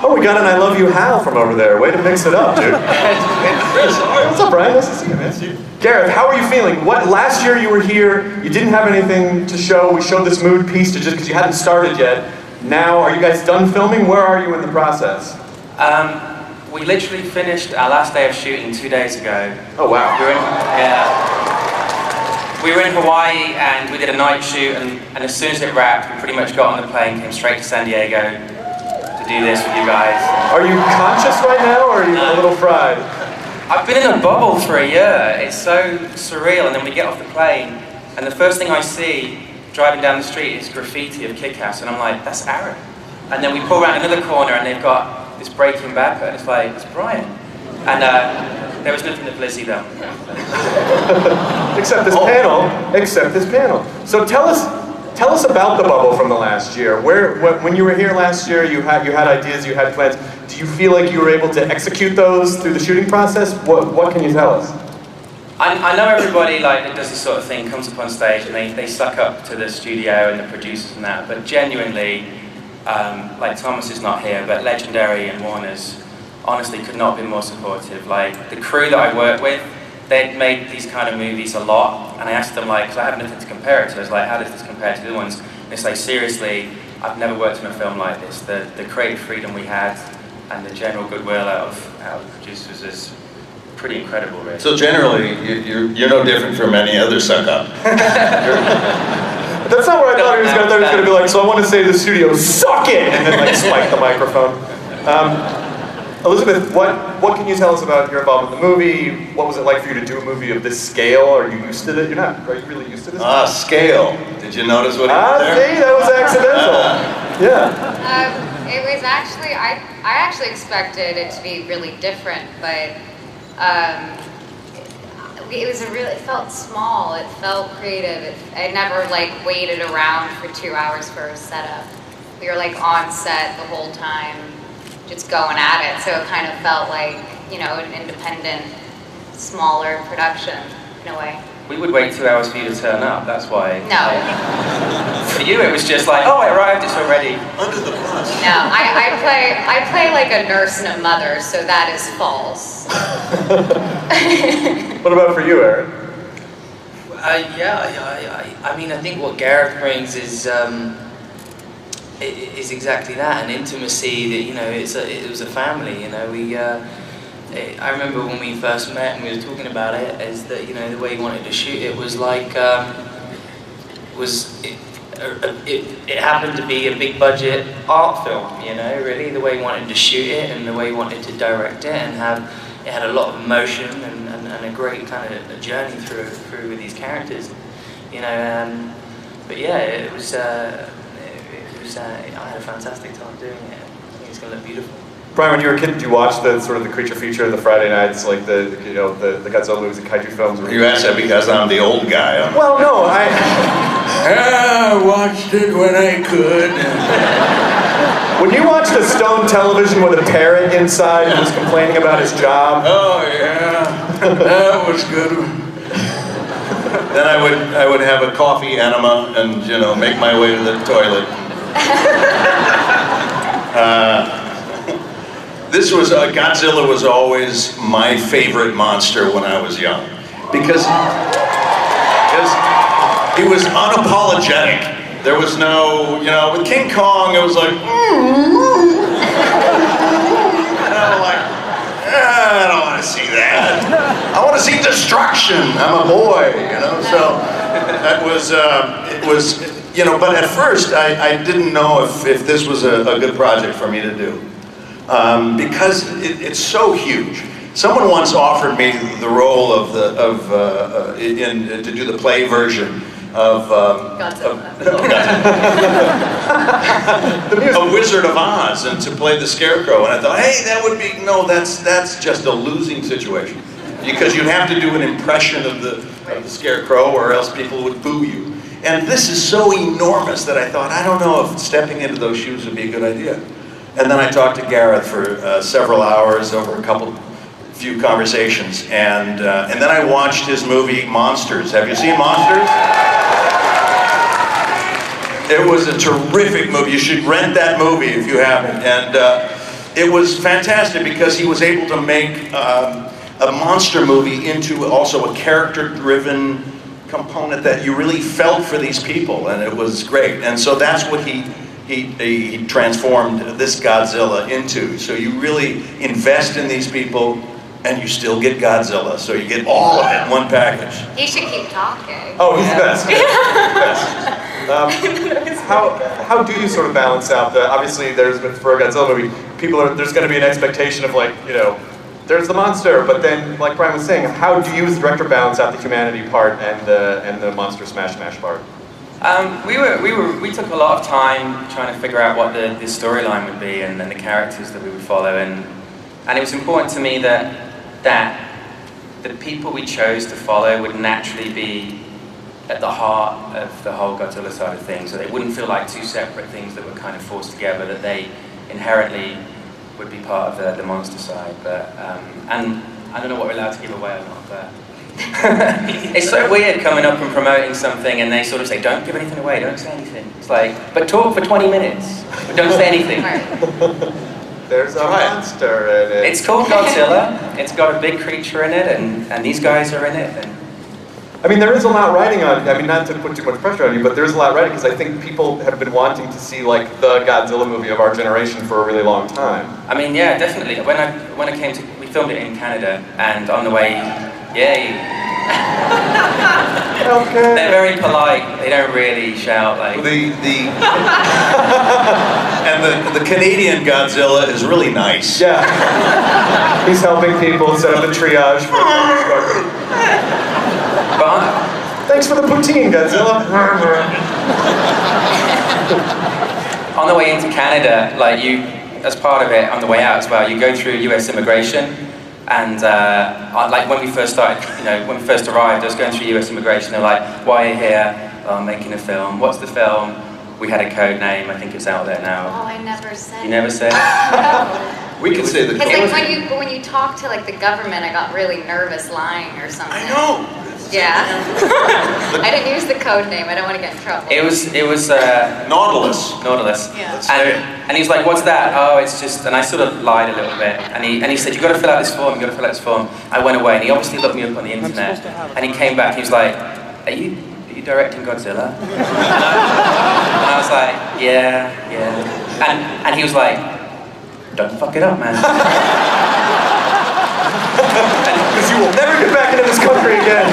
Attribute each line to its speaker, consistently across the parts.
Speaker 1: Oh, we got an I Love You Hal from over there. Way to mix it up, dude. What's up, Brian? Nice to see you, man. Gareth, how are you feeling? Last year you were here, you didn't have anything to show. We showed this mood piece to just because you hadn't started yet. Now, are you guys done filming? Where are you in the process?
Speaker 2: We literally finished our last day of shooting 2 days ago.
Speaker 1: Oh, wow.
Speaker 2: We were in Hawaii and we did a night shoot, and as soon as it wrapped, we pretty much got on the plane, came straight to San Diego to do this with you guys.
Speaker 1: Are you conscious right now, or are you a little fried?
Speaker 2: I've been in a bubble for a year. It's so surreal, and then we get off the plane, and the first thing I see driving down the street is graffiti of Kick-Ass, and I'm like, that's Aaron. And then we pull around another corner, and they've got this Breaking Bad, and it's like, it's Brian. And there was nothing of Lizzie though.
Speaker 1: Except this panel. So tell us about the bubble from the last year. When you were here last year, you had ideas, you had plans. Do you feel like you were able to execute those through the shooting process? What can you tell us?
Speaker 2: I know everybody that does this sort of thing comes up on stage and they suck up to the studio and the producers and that, but genuinely, Thomas is not here, but Legendary and Warner's honestly could not be more supportive. The crew that I work with, they'd made these kind of movies a lot, and I asked them, because I have nothing to compare it to, I was like, how does this compare to the other ones? And it's like, seriously, I've never worked on a film like this. The creative freedom we had and the general goodwill out of the producers is pretty incredible, really.
Speaker 3: So generally, you're no different from any other suck-up.
Speaker 1: That's not what I thought he was going to. I thought he was going to be like, so I want to say to the studio, suck it! And then spike the microphone. Elizabeth, what can you tell us about your involvement in the movie? What was it like for you to do a movie of this scale? Are you used to it? Are you really used to this?
Speaker 3: Scale. Did you notice what he did there?
Speaker 1: See, that was accidental. Yeah.
Speaker 4: It was actually, I actually expected it to be really different, but it felt small, it felt creative. I never waited around for 2 hours for a setup. We were on set the whole time, just going at it. So it kind of felt like, an independent, smaller production in a way.
Speaker 2: We would wait 2 hours for you to turn up, that's why.
Speaker 4: No.
Speaker 2: For you it was just like, oh, I arrived, it's already.
Speaker 3: Under the bus.
Speaker 4: No, I play like a nurse and a mother, so that is false.
Speaker 1: What about for you, Aaron?
Speaker 5: I think what Gareth brings is exactly that, an intimacy that, it was a family, I remember when we first met and we were talking about it, is that, the way he wanted to shoot it was it happened to be a big budget art film, really, the way he wanted to shoot it and the way he wanted to direct it, and it had a lot of emotion and a great kind of a journey through with these characters, but yeah, it was I had a fantastic time doing it. I think it's going to look beautiful.
Speaker 1: Brian, when you were a kid, did you watch the creature feature, the Friday nights, the Godzilla movies, the kaiju films?
Speaker 3: You asked that because I'm the old guy.
Speaker 1: Well, no, I
Speaker 3: watched it when I could.
Speaker 1: When you watched a stone television with a parrot inside who was complaining about his job.
Speaker 3: Oh yeah, that was good. Then I would have a coffee enema and make my way to the toilet. Godzilla was always my favorite monster when I was young, because he was unapologetic. There was no, with King Kong it was like, I don't want to see that. I want to see destruction. I'm a boy, So that was, it was, but at first I didn't know if this was a good project for me to do. Because it's so huge. Someone once offered me the role to do the play version of
Speaker 4: Godzilla.
Speaker 3: A Wizard of Oz, and to play the Scarecrow. And I thought, hey, that would be that's just a losing situation, because you'd have to do an impression of the Scarecrow, or else people would boo you. And this is so enormous that I thought, I don't know if stepping into those shoes would be a good idea. And then I talked to Gareth for several hours over a couple few conversations, and then I watched his movie Monsters. Have you seen Monsters? It was a terrific movie. You should rent that movie if you haven't. And it was fantastic because he was able to make a monster movie into also a character-driven component that you really felt for these people, and it was great. And so that's what he transformed this Godzilla into. So you really invest in these people, and you still get Godzilla. So you get all of it in one package.
Speaker 4: He should keep talking.
Speaker 1: Oh, he's the best. He's the best. How do you sort of balance out the, obviously there's, for a Godzilla movie, there's going to be an expectation of like, you know, there's the monster, but then, like Brian was saying, how do you as the director balance out the humanity part and the monster smash part?
Speaker 2: We took a lot of time trying to figure out what the storyline would be and the characters that we would follow, and it was important to me that the people we chose to follow would naturally be at the heart of the whole Godzilla side of things, so they wouldn't feel like two separate things that were kind of forced together, that they inherently would be part of the monster side. But and I don't know what we're allowed to give away or not, but it's so weird coming up and promoting something and they sort of say, don't give anything away, don't say anything. It's like, but talk for 20 minutes, but don't say anything.
Speaker 1: There's a monster in it.
Speaker 2: It's called Godzilla, it's got a big creature in it, and these guys are in it. And
Speaker 1: I mean, there is a lot riding on, I mean, not to put too much pressure on you, but there's a lot riding because I think people have been wanting to see like the Godzilla movie of our generation for a really long time.
Speaker 2: I mean, yeah, definitely. When I came to, we filmed it in Canada, and on the way, yay.
Speaker 1: Okay.
Speaker 2: They're very polite. They don't really shout like.
Speaker 3: And the Canadian Godzilla is really nice.
Speaker 1: Yeah. He's helping people set up the triage for thanks for the poutine, Godzilla.
Speaker 2: On the way into Canada, like you, as part of it, on the way out as well, you go through US immigration, and like when we first started, you know, when we first arrived, I was going through US immigration. They're like, "Why are you here?" "Oh, I'm making a film." "What's the film?" We had a code name. I think it's out there now.
Speaker 4: Oh, I never said.
Speaker 2: You never said?
Speaker 4: No.
Speaker 3: We could say the code.
Speaker 4: Because like when you talk to like the government, I got really nervous lying or something.
Speaker 3: I know.
Speaker 4: Yeah. I didn't use the code name. I don't want to get in trouble.
Speaker 2: It was
Speaker 3: Nautilus.
Speaker 2: Nautilus.
Speaker 4: Yeah.
Speaker 2: And he was like, "What's that?" "Oh, it's just," and I sort of lied a little bit. And he said, "You've got to fill out this form, you've got to fill out this form." I went away, and he obviously looked me up on the internet. And he came back, he was like, Are you directing Godzilla?" And I was like, yeah. And he was like, "Don't fuck it up, man."
Speaker 1: Because you will never get back into this country again.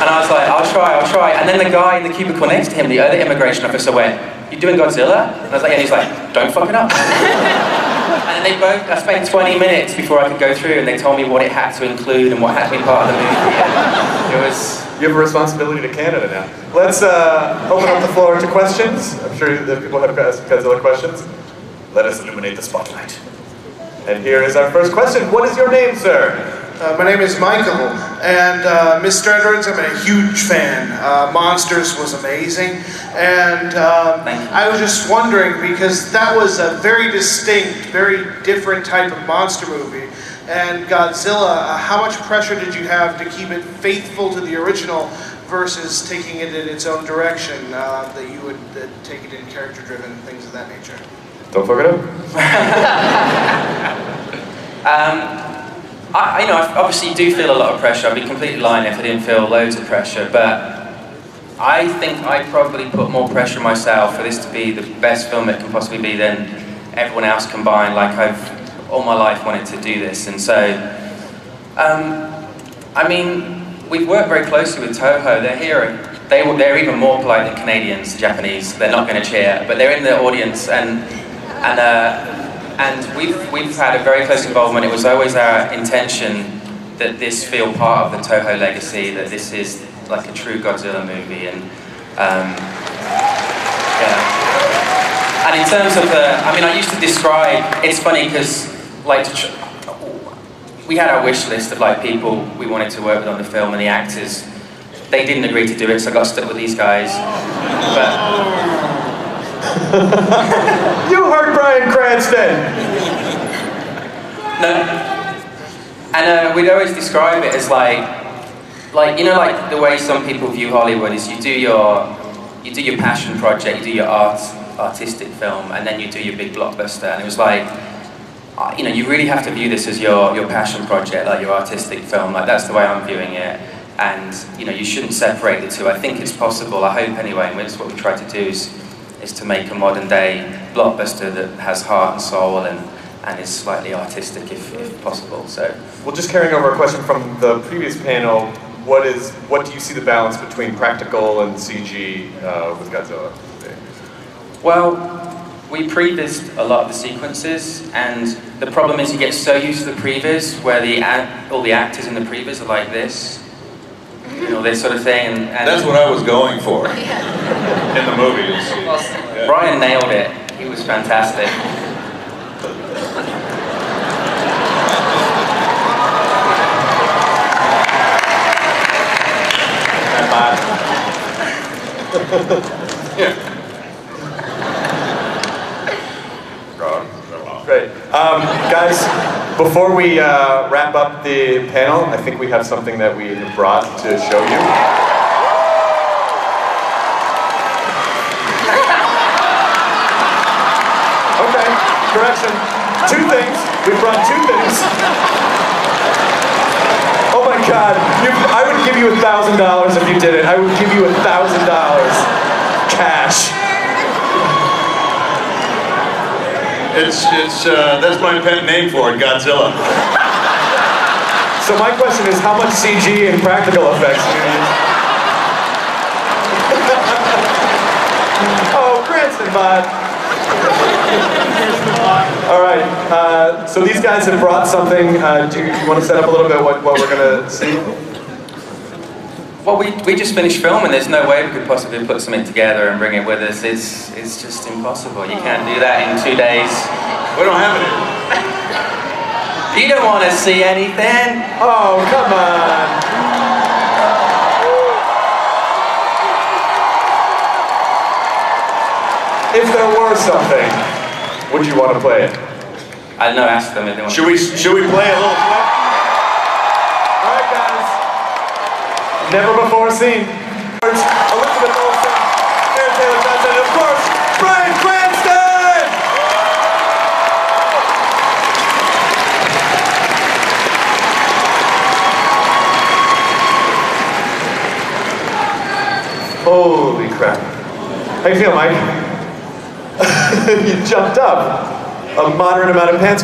Speaker 2: And I was like, I'll try. And then the guy in the cubicle next to him, the other immigration officer, went, "You doing Godzilla?" And I was like, yeah. And he's like, "Don't fuck it up." And then I spent 20 minutes before I could go through, and they told me what it had to include and what had to be part of the movie. And it was...
Speaker 1: You have a responsibility to Canada now. Let's open up the floor to questions. I'm sure that people have Godzilla questions. Let us illuminate the spotlight. And here is our first question. What is your name, sir?
Speaker 6: My name is Michael, and Mr. Edwards, I'm a huge fan. Monsters was amazing, and I was just wondering, because that was a very distinct, very different type of monster movie, and Godzilla, how much pressure did you have to keep it faithful to the original versus taking it in its own direction, that you would take it in character-driven, things of that nature?
Speaker 1: Don't fuck it up.
Speaker 2: I obviously do feel a lot of pressure. I'd be completely lying if I didn't feel loads of pressure, but I think I probably put more pressure on myself for this to be the best film it can possibly be than everyone else combined. Like, I've all my life wanted to do this, and so I mean, we've worked very closely with Toho. They're here. They're even more polite than Canadians, Japanese. They're not going to cheer, but they're in the audience, and we've had a very close involvement. It was always our intention that this feel part of the Toho legacy, that this is like a true Godzilla movie, and yeah. And in terms of I mean, I used to describe, it's funny because like we had our wish list of like people we wanted to work with on the film, and the actors, they didn't agree to do it, so I got stuck with these guys. But
Speaker 1: you heard Bryan Cranston!
Speaker 2: no, And we'd always describe it as like you know, like the way some people view Hollywood is you do your passion project, you do your artistic film, and then you do your big blockbuster. And it was like, you know, you really have to view this as your passion project, like your artistic film. Like that's the way I'm viewing it. And you know, you shouldn't separate the two. I think it's possible. I hope anyway. And that's what we try to do is to make a modern day blockbuster that has heart and soul and is slightly artistic if possible. So,
Speaker 1: well, just carrying over a question from the previous panel, what do you see the balance between practical and CG with Godzilla?
Speaker 2: Well, we prevised a lot of the sequences, and the problem is you get so used to the previs where all the actors in the previs are like this, you know, this sort of thing. And
Speaker 3: that's what I was going for in the movies.
Speaker 2: Well, Brian nailed it. He was fantastic.
Speaker 1: Great. Guys, before we wrap up the panel, I think we have something that we have brought to show you. Okay, correction. Two things. We brought two things. Oh my God, I would give you $1,000 if you did it. I would give you $1,000 cash.
Speaker 3: That's my pet name for it, Godzilla.
Speaker 1: So my question is, how much CG and practical effects do you use? Oh, Cranston bot. All right, so these guys have brought something. Do you want to set up a little bit what we're going to see?
Speaker 2: Well, we just finished filming. There's no way we could possibly put something together and bring it with us. It's just impossible. You can't do that in 2 days.
Speaker 3: We don't have it.
Speaker 2: You don't want to see anything?
Speaker 1: Oh, come on. If there were something, would you want to play it?
Speaker 2: I don't know, ask them if they want
Speaker 3: Should we play a little clip?
Speaker 1: All right, guys. Never before seen. Elizabeth Olsen, Aaron Taylor Johnson, and of course, Bryan Cranston! Holy crap. How you feel, Mike? You jumped up. A moderate amount of pants.